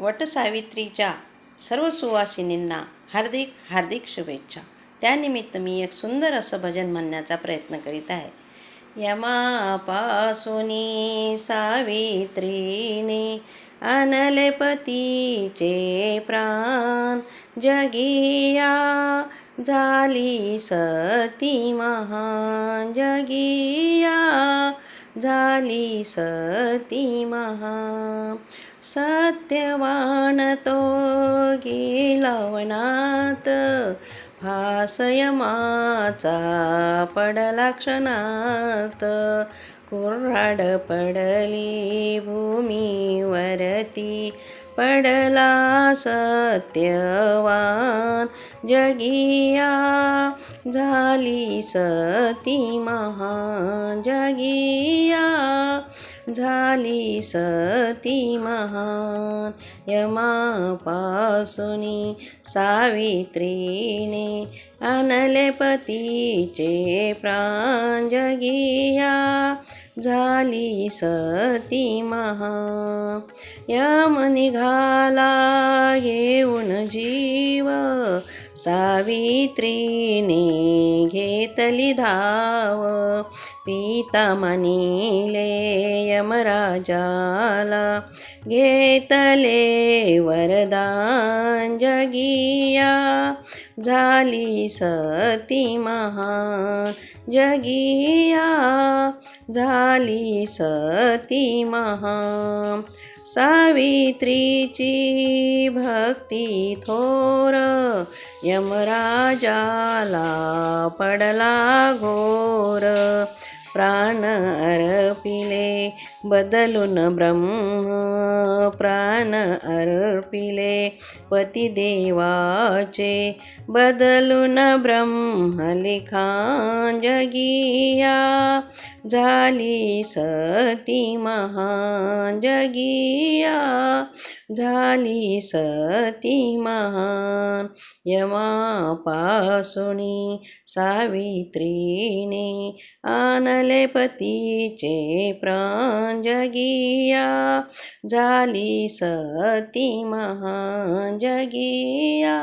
वटसावित्रीच्या सर्व सुवासिनींना हार्दिक हार्दिक शुभेच्छा. त्यानिमित्त मी एक सुंदर असं भजन म्हणण्याचा प्रयत्न करीत आहे. यमापासूनी सावित्रीने आणले पतीचे प्राण, जगिया झाली सती महान, जगिया झाली सती महान. सत्यवान तो गेला वनात, फास यमाचा पडला क्षणात. कुऱ्हाड पडली भूमीवरती, पडला सत्यवान, जगिया झाली सती महान, जगिया झाली सती महान. यमापासूनी सावित्रीने आणले पतीचे प्राण, जगिया झाली सती महान. यम निघाला घेऊन जीव, सावित्रीने घेतली धाव. पिता मानिले यमराजाला, घेतले वरदान, जगिया झाली सती महान, जगिया झाली सती महान. सावित्रीची भक्ती थोर, यमराजाला पडला घोर. प्राण अर्पिले बदलून ब्रह्म, प्राण अर्पिले पतिदेवाचे बदलून ब्रह्म लिखाण, जगिया झाली सती महान, जगिया झाली सती महान. यमापासूनी सावित्रीने आणले पतीचे प्राण, जगिया झाली सती महान, जगिया